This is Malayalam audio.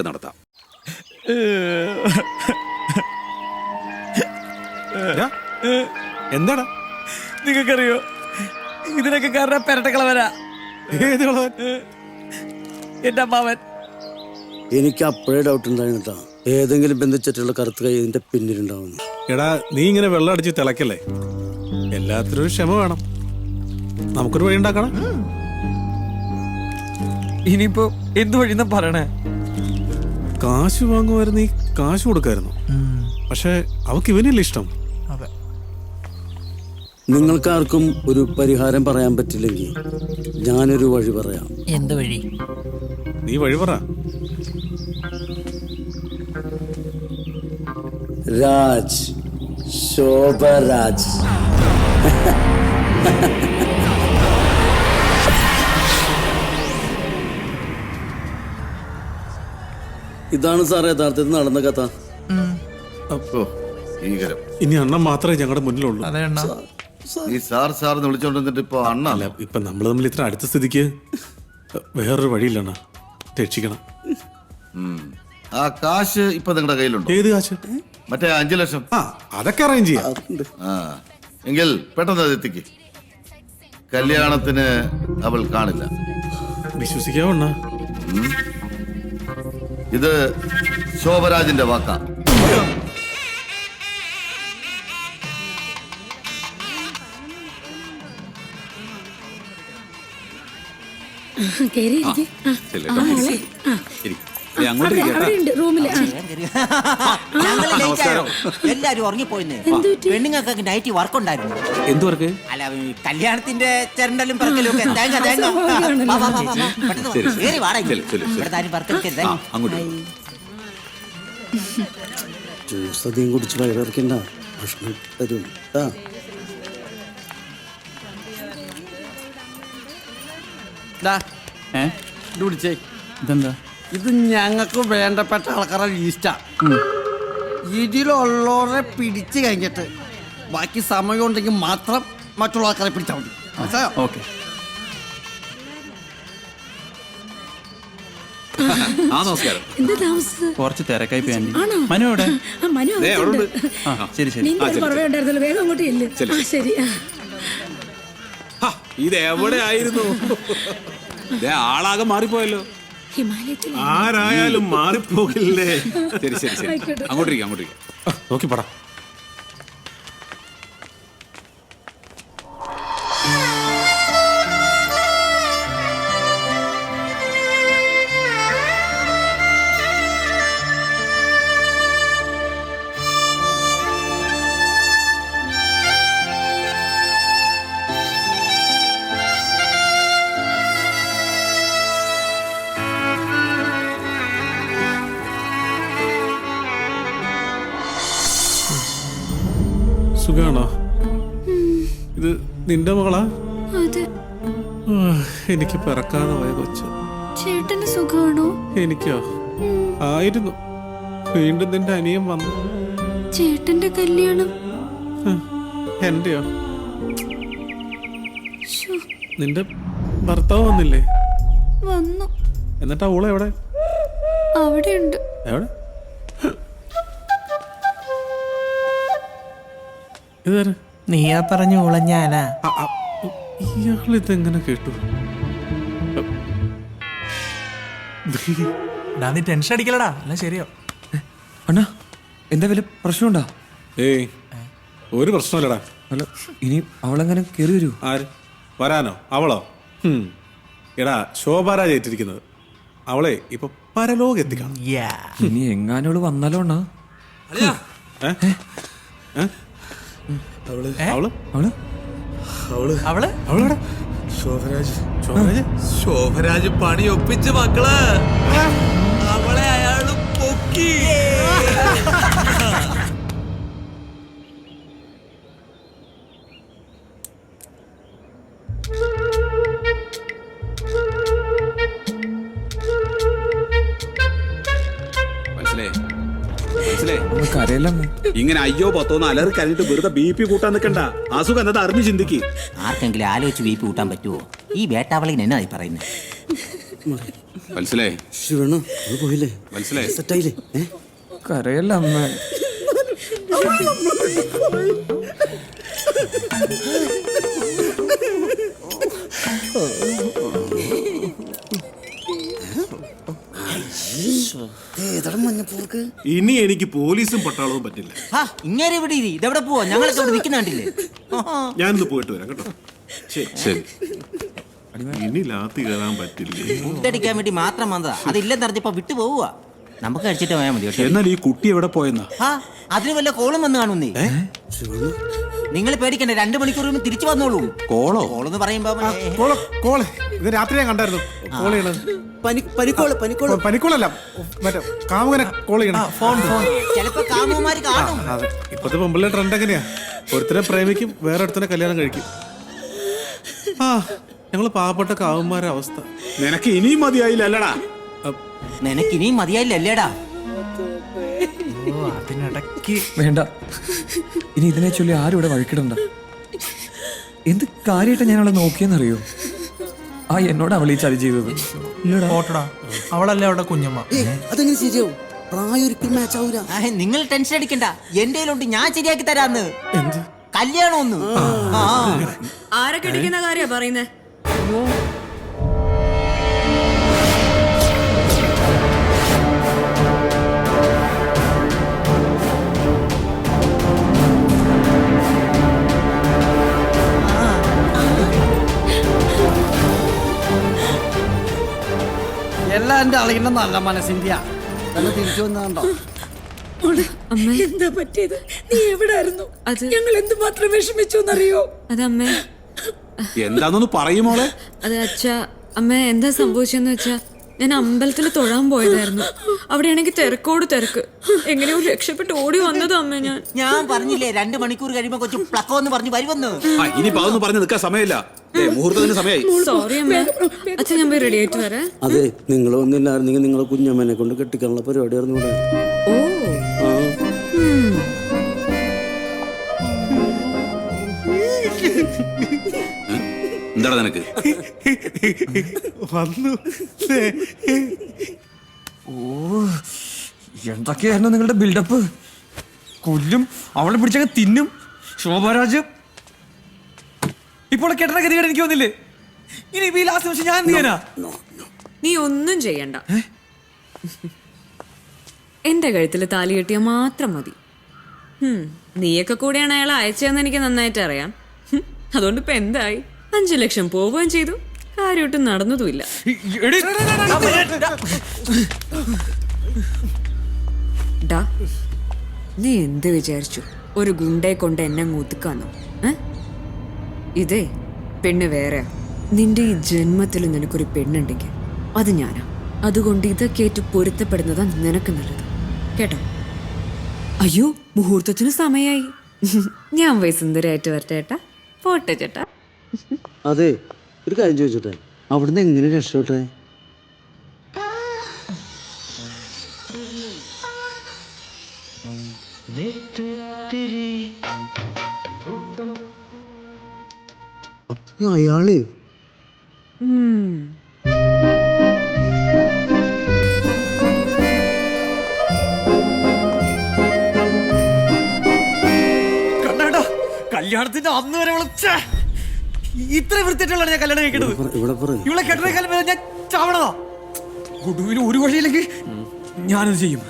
നടത്താം. എന്താടാ നിങ്ങൾക്കറിയോ ഇതിനൊക്കെ കാരണം പെരട്ടക്കളവനാ. ഏത് കളവൻ? എന്റെ അമ്മാവൻ. എനിക്ക് അപ്പോഴേ ഡൗട്ട് ഉണ്ടായിരുന്നിട്ടാ ഏതെങ്കിലും ബന്ധിച്ചിട്ടുള്ള കറുത്ത കൈ ഇതിന്റെ പിന്നിലുണ്ടാവുന്നു. എടാ നീ ഇങ്ങനെ വെള്ളം അടിച്ച് തിളക്കല്ലേ, എല്ലാത്തിനും ഒരു ക്ഷമ വേണം. നമുക്കൊരു വഴി ഉണ്ടാക്കണം. ഇനിയിപ്പോ എന്ത് വഴിന്നാ പറയണേ? കാശ് വാങ്ങുമായിരുന്നു, നീ കാശ് കൊടുക്കായിരുന്നു. പക്ഷെ അവക്ക് ഇവനല്ലേ ഇഷ്ടം. നിങ്ങൾക്കാർക്കും ഒരു പരിഹാരം പറയാൻ പറ്റില്ലെങ്കിൽ ഞാനൊരു വഴി പറയാം. എന്ത് വഴി? നീ വഴി പറ. രാജ്, ശോഭരാജ്. ഇതാണ് സാർ യഥാർത്ഥത്തിൽ നടന്ന കഥ. ഇനി അണ്ണൻ മാത്രമേ ഞങ്ങളുടെ മുന്നിലുള്ളൂ. ഈ സാർ സാറിന്ന് വിളിച്ചോണ്ടിരുന്നിട്ട് ഇപ്പൊ അണ്ണ അല്ല, ഇപ്പൊ നമ്മൾ തമ്മിൽ ഇത്ര അടുത്ത സ്ഥിതിക്ക് വേറൊരു വഴിയില്ലണ്ണ, രക്ഷിക്കണം. ആ കാശ് ഇപ്പൊ നിങ്ങളുടെ കയ്യിലുണ്ടോ? ഏത് കാശ്? മറ്റേ 5 ലക്ഷം. ആ, അതൊക്കെ അറേഞ്ച് ചെയ്യാം. ആ എങ്കിൽ പെട്ടെന്ന് അത് എത്തിക്ക്. കല്യാണത്തിന് അവൾ കാണില്ല. വിശ്വസിക്കാവണ്ണ? ഇത് ശോഭരാജിന്റെ വാക്കാ. എല്ലാരും ഉറങ്ങിപ്പോയിന്ന്. പെണ്ണുങ്ങൾക്ക് നൈറ്റ് വർക്ക് ഉണ്ടായിരുന്നു. എന്ത് വർക്ക്? അല്ല, കല്യാണത്തിന്റെ ചെരണ്ടലും പറക്കലും ഒക്കെ. ജ്യൂസ് അധികം കുടിച്ച് വയറിറക്കണ്ട, ഭക്ഷണം തരും. ഇതെന്താ? ഇത് ഞങ്ങൾക്ക് വേണ്ടപ്പെട്ട ആൾക്കാരുടെ ലീസ്റ്റാ. ഇതിലുള്ളവരെ പിടിച്ചു കഴിഞ്ഞിട്ട് ബാക്കി സമയം ഉണ്ടെങ്കിൽ മാത്രം മറ്റുള്ള ആൾക്കാരെ പിടിച്ചാൽ മതി. ഓക്കെ. ആ നമസ്കാരം. കുറച്ച് തിരക്കായി പോയി. മനു എവിടെ? ശരി ശരി. ഇത് എവിടെ ആയിരുന്നു? ആളാകെ മാറിപ്പോയല്ലോ. ആരായാലും മാറിപ്പോകില്ലേ? ശരി ശരി ശരി, അങ്ങോട്ടിരിക്കാം അങ്ങോട്ടിരിക്കാം. നോക്കി പടാ. സുഖാണോ? ഇത് നിന്റെ മകളാ? എനിക്ക് പിറക്കാതെ പോയ കൊച്ചു. ചേട്ടന് സുഖമാണോ? എനിക്കോ? ആയിരുന്നു. വീണ്ടും നിന്റെ അനിയൻ വന്നു. ചേട്ടന്റെ കല്യാണം എന്റെയോ? നിന്റെ ഭർത്താവ് വന്നില്ലേ? വന്നു. എന്നിട്ടാ ഓളെ എവിടെ? അവിടെയുണ്ട്. എവിടെ? ഇതാര്? നീയാ പറഞ്ഞു ഉളഞ്ഞാനാ. ഇയാളിതെങ്ങനെ കേട്ടു? നീ ടെൻഷൻ അടിക്കലടാ, എല്ലാം ശരിയോ? അണ്ണാ, എന്താ വല്ല പ്രശ്നമുണ്ടാ? ഏയ്, ഒരു പ്രശ്നമില്ലടാ. അല്ല, ഇനി അവളെങ്ങനെ കയറി വരൂ? ആര് വരാനോ? അവളോ? എടാ, ശോഭാരാജ് ഏറ്റിരിക്കുന്നത്. അവളെ ഇപ്പൊ പരലോകം എത്തിക്കണം. ഇനി എങ്ങാനോള് വന്നാലോ അണ്ണാ? ശോഭരാജ് പണി ഒപ്പിച്ച് മക്കള്. അവളെ അയാള് പൊക്കി. ഇങ്ങനെ അയ്യോ പത്തോന്ന് അലറി കഴിഞ്ഞിട്ട് വെറുതെ BP കൂട്ടാൻ നിൽക്കണ്ട. അസുഖം എന്നത് അറിഞ്ഞ് ചിന്തിക്ക്. ആർക്കെങ്കിലും ആലോചിച്ച് BP കൂട്ടാൻ പറ്റുമോ? ഈ വേട്ടാവളിന് എന്നായി പറയുന്നത്? മനസ്സിലായി ശിവണ്ണ അത് പോയില്ലേ? മനസ്സിലായി സെറ്റായില്ലേ? കരയല്ല അമ്മ. ഏതാണ് മഞ്ഞപ്പൂർക്ക്? ഇനി എനിക്ക് പോലീസും പട്ടാളവും പറ്റില്ല. ഇങ്ങനെ ഇവിടെ ഇരി. ഇതെവിടെ പോവാ? ഞങ്ങളൊക്കെ ഇവിടെ നിൽക്കുന്ന കണ്ടില്ലേ? ഞാനിന്ന് പോയിട്ട് വരാം കേട്ടോ. ശരി. ഇനി ലാത്തി കയറാൻ പറ്റില്ലേ? ഫുഡടിക്കാൻ വേണ്ടി മാത്രം വന്നതാ. അതില്ലെന്നറിഞ്ഞപ്പോ വിട്ടു പോവുക. നമുക്ക് കഴിച്ചിട്ട് പോയാൽ മതി കേട്ടോ. എന്നാൽ ഈ കുട്ടി എവിടെ പോയെന്നാ? അതിന് വല്ല കോളും വന്ന് കാണുന്നേ. നിങ്ങൾ പേടിക്കണ്ടേ, 2 മണിക്കൂർ തിരിച്ചു വന്നോളൂ. കോളോ? കോളെന്ന് പറയുമ്പോ കോള് ഇത് രാത്രി ഞാൻ കണ്ടായിരുന്നു. കോൾ ചെയ്യണത് പനിക്കോളല്ല, മറ്റേ കാമുകനെ കോൾ ചെയ്യണം. ചിലപ്പോ കാമുമാര് കാണും. അതെ, ഇപ്പത്തെ പെമ്പിള്ള ട്രെൻഡ് എങ്ങനെയാ? ഒരുത്തനെ പ്രേമിക്കും, വേറെ ഒരുത്തനെ കല്യാണം കഴിക്കും. ഞങ്ങള് പാവപ്പെട്ട കാവുമാരുടെ അവസ്ഥ. നിനക്ക് ഇനിയും മതിയായില്ല അല്ലടാ? നിനക്ക് ഇനിയും മതിയായില്ലല്ലേടാ? അതിനിടയ്ക്ക് വേണ്ട, ഇനി ഇതിനെ ചൊല്ലി ആരും ഇവിടെ വഴിക്കിടണ്ട. എന്ത് കാര്യമായിട്ട് ഞാൻ അവളെ നോക്കിയെന്നറിയോ? എന്നോട് അവൾ ഈ ചതി ചെയ്തത്. പോട്ടടാ, അവളല്ലേ അവിടെ കുഞ്ഞമ്മ. അതെങ്ങനെ ശരിയാവും? പ്രായം ഒരിക്കലും മാച്ച് ആവൂല. നിങ്ങൾ ടെൻഷൻ അടിക്കണ്ട, എന്റെ കയ്യിലുണ്ട്, ഞാൻ ശരിയാക്കി തരാന്ന്. കല്യാണം ഒന്ന്. ആരൊക്കെ അടിക്കുന്ന കാര്യ പറയുന്നേ? എല്ലാം എന്റെ അളിയുടെ നല്ല മനസ്സിന്റെയാ. തിരിച്ചു വന്നോ? എന്താ പറ്റിയത്? നീ എവിടായിരുന്നു? അത് ഞങ്ങൾ എന്തുമാത്രം വിഷമിച്ചു എന്നറിയോ? അതമ്മേ, എന്താന്നൊന്ന് പറയുമോളെ? അത് അച്ഛാ, അമ്മ എന്താ സംഭവിച്ചെന്ന് വെച്ചാ, ഞാൻ അമ്പലത്തിൽ തൊഴാൻ പോയതായിരുന്നു. അവിടെയാണെങ്കിൽ തിരക്കോട് തിരക്ക്. എങ്ങനെയോ രക്ഷപ്പെട്ട് ഓടി വന്നതോ അമ്മ. ഞാൻ പറഞ്ഞില്ലേ 2 മണിക്കൂർ കഴിയുമ്പോ കൊച്ചു പ്ലക്കോ എന്ന് പറഞ്ഞു വരുമെന്ന്. ഇനി പാവെന്ന് പറഞ്ഞ് നിൽക്കാൻ സമയമില്ല. മുഹൂർത്തത്തിന് സമയമായി. സോറി അമ്മ. അച്ഛൻ ഞാൻ പോയി റെഡി ആയിട്ട് വരാം. അതെ, നിങ്ങൾ ഒന്നില്ലായിരുന്നെങ്കിൽ നിങ്ങളെ കുഞ്ഞമ്മനെ കൊണ്ട് കെട്ടിക്കാനുള്ള പരിപാടിയായിരുന്നു ഇവിടെ. ഓ, എന്താടാ നിനക്ക്? വന്നു. എന്തൊക്കെയായിരുന്നു നിങ്ങളുടെ ബിൽഡപ്പ്? കൊല്ലും, അവളെ പിടിച്ചങ്ങ് തിന്നും. ശോഭരാജ് ഇപ്പോൾ കെട്ടണ ഗതികേട് എനിക്ക് വന്നില്ലേ? ഇനി ഈ ലാസ്റ്റ് നിമിഷം ഞാൻ എന്ത് ചെയ്യാനാ? നീ ഒന്നും ചെയ്യണ്ട. എന്റെ കഴുത്തിൽ താലി കെട്ടിയാ മാത്രം മതി. നീയൊക്കെ കൂടെയാണ് അയാളെ അയച്ചതെന്ന് എനിക്ക് നന്നായിട്ട് അറിയാം. അതുകൊണ്ട് ഇപ്പൊ എന്തായി? 5 ലക്ഷം പോവുകയും ചെയ്തു, കാര്യമായിട്ടും നടന്നതുമില്ല. ഡാ, നീ എന്ത് വിചാരിച്ചു? ഒരു ഗുണ്ടയെ കൊണ്ട് എന്നെ ഒതുക്കാന്നോ? ഇതേ പെണ്ണ് വേറെയാ. നിന്റെ ഈ ജന്മത്തിൽ നിനക്കൊരു പെണ്ണുണ്ടെങ്കിൽ അത് ഞാനാ. അതുകൊണ്ട് ഇതൊക്കെ ഏറ്റു പൊരുത്തപ്പെടുന്നതാ നിനക്ക് നല്ലത്, കേട്ടോ? അയ്യോ, മുഹൂർത്തത്തിന് സമയായി. ഞാൻ പോയി സുന്ദരായിട്ട് വരട്ടെ ചേട്ടാ. പോട്ടെ ചേട്ടാ. അതെ, ഒരു കാര്യം ചോദിച്ചോട്ടെ, അവിടുന്ന് എങ്ങനെ രക്ഷപ്പെട്ടെ? അയാള് കല്യാണത്തിന്റെ അന്ന് വരെ ഇത്ര വൃത്തിയായിട്ടുള്ള ഞാൻ കല്യാണം കഴിക്കേണ്ടത്. ഇവിടെ കെട്ടണ കാലം ഞാൻ ചാവണതാ. ഒടുവിൽ ഒരു വഴിയില്ലെങ്കിൽ ഞാനത് ചെയ്യും.